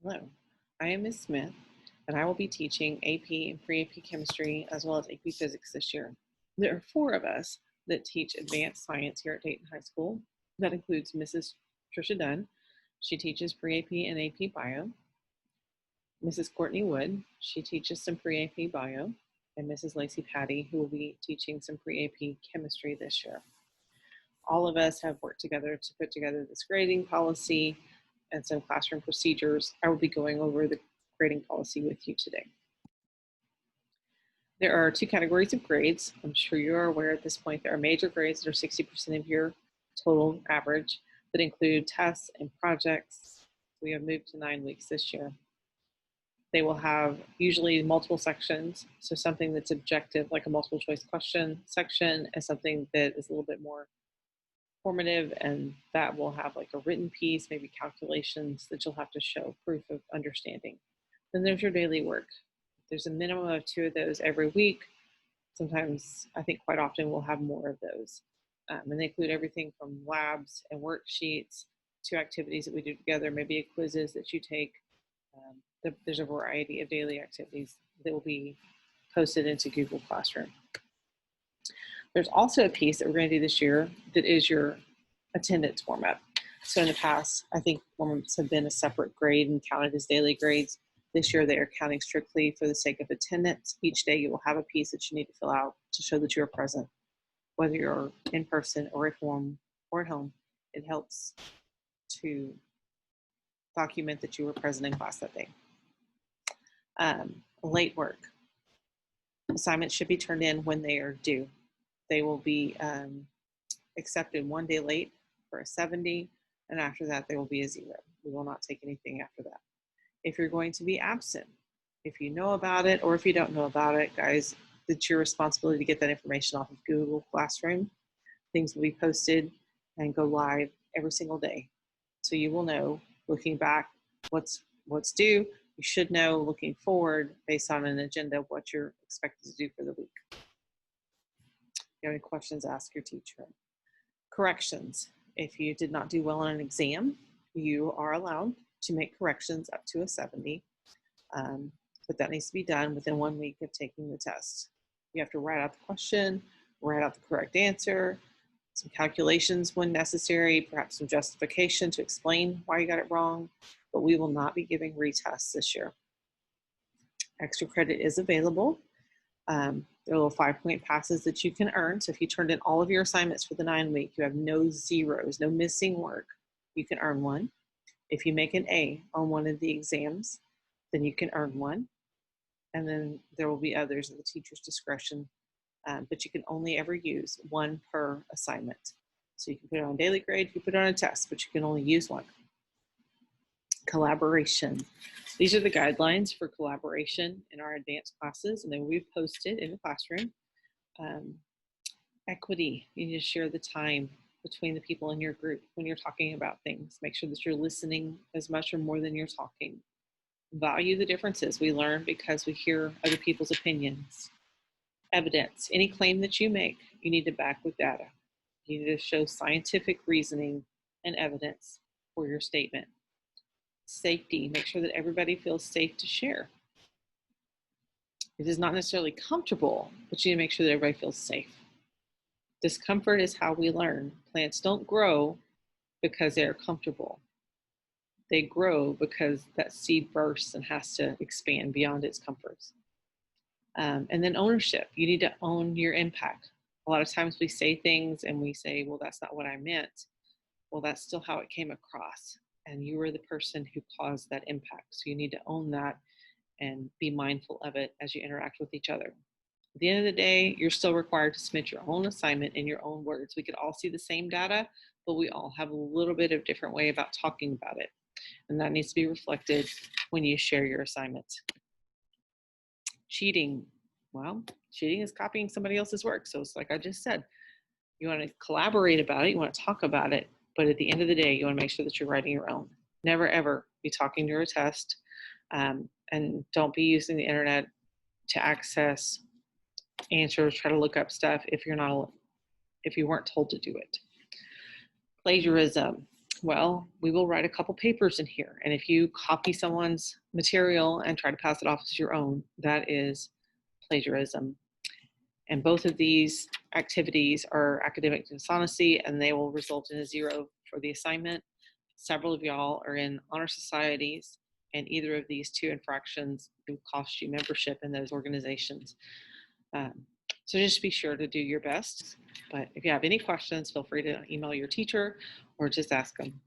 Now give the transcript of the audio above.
Hello, I am Ms. Smith, and I will be teaching AP and pre-AP chemistry as well as AP physics this year. There are 4 of us that teach advanced science here at Dayton High School. That includes Mrs. Trisha Dunn. She teaches pre-AP and AP bio. Mrs. Courtney Wood, she teaches some pre-AP bio, and Mrs. Lacey Patty, who will be teaching some pre-AP chemistry this year. All of us have worked together to put together this grading policy and some classroom procedures. I will be going over the grading policy with you today. There are 2 categories of grades. I'm sure you're aware at this point. There are major grades that are 60% of your total average that include tests and projects. We have moved to 9 weeks this year. They will have usually multiple sections. So something that's objective, like a multiple choice question section, and something that is a little bit more formative, and that will have like a written piece, maybe calculations that you'll have to show proof of understanding. Then there's your daily work. There's a minimum of 2 of those every week. Sometimes, I think quite often, we'll have more of those. And they include everything from labs and worksheets to activities that we do together, maybe quizzes that you take. There's a variety of daily activities that will be posted into Google Classroom. There's also a piece that we're going to do this year that is your attendance format. So in the past, I think forms have been a separate grade and counted as daily grades. This year, they are counting strictly for the sake of attendance. Each day, you will have a piece that you need to fill out to show that you're present. Whether you're in person or at home, it helps to document that you were present in class that day. Late work. Assignments should be turned in when they are due. They will be accepted 1 day late for a 70, and after that, they will be a 0. We will not take anything after that. If you're going to be absent, if you know about it or if you don't know about it, guys, it's your responsibility to get that information off of Google Classroom. Things will be posted and go live every single day. So you will know, looking back, what's due. You should know, looking forward, based on an agenda, what you're expected to do for the week. If you have any questions, ask your teacher. Corrections. If you did not do well on an exam, you are allowed to make corrections up to a 70, but that needs to be done within 1 week of taking the test. You have to write out the question, write out the correct answer, some calculations when necessary, perhaps some justification to explain why you got it wrong, but we will not be giving retests this year. Extra credit is available. There are little 5-point passes that you can earn. So if you turned in all of your assignments for the 9 week, you have no zeros, no missing work, you can earn 1. If you make an A on one of the exams, then you can earn 1. And then there will be others at the teacher's discretion, but you can only ever use 1 per assignment. So you can put it on daily grade, you put it on a test, but you can only use 1. Collaboration. These are the guidelines for collaboration in our advanced classes, and then we've posted in the classroom. Equity. You need to share the time between the people in your group when you're talking about things. Make sure that you're listening as much or more than you're talking. Value the differences we learn because we hear other people's opinions. Evidence. Any claim that you make, you need to back with data. You need to show scientific reasoning and evidence for your statement. Safety. Make sure that everybody feels safe to share. It is not necessarily comfortable, but you need to make sure that everybody feels safe. Discomfort is how we learn. Plants don't grow because they're comfortable. They grow because that seed bursts and has to expand beyond its comforts. And then ownership. You need to own your impact. A lot of times we say things and we say, well, that's not what I meant. Well, that's still how it came across. And you were the person who caused that impact. So you need to own that and be mindful of it as you interact with each other. At the end of the day, you're still required to submit your own assignment in your own words. We could all see the same data, but we all have a little bit of different way about talking about it. And that needs to be reflected when you share your assignments. Cheating. Well, cheating is copying somebody else's work. So it's like I just said, you want to collaborate about it, you want to talk about it, but at the end of the day, you want to make sure that you're writing your own. Never, ever be talking to a test, and don't be using the internet to access answers, try to look up stuff if you weren't told to do it. Plagiarism. Well, we will write a couple papers in here. And if you copy someone's material and try to pass it off as your own, that is plagiarism. And both of these activities are academic dishonesty, and they will result in a 0 for the assignment. Several of y'all are in honor societies, and either of these two infractions will cost you membership in those organizations. So just be sure to do your best. But if you have any questions, feel free to email your teacher or just ask them.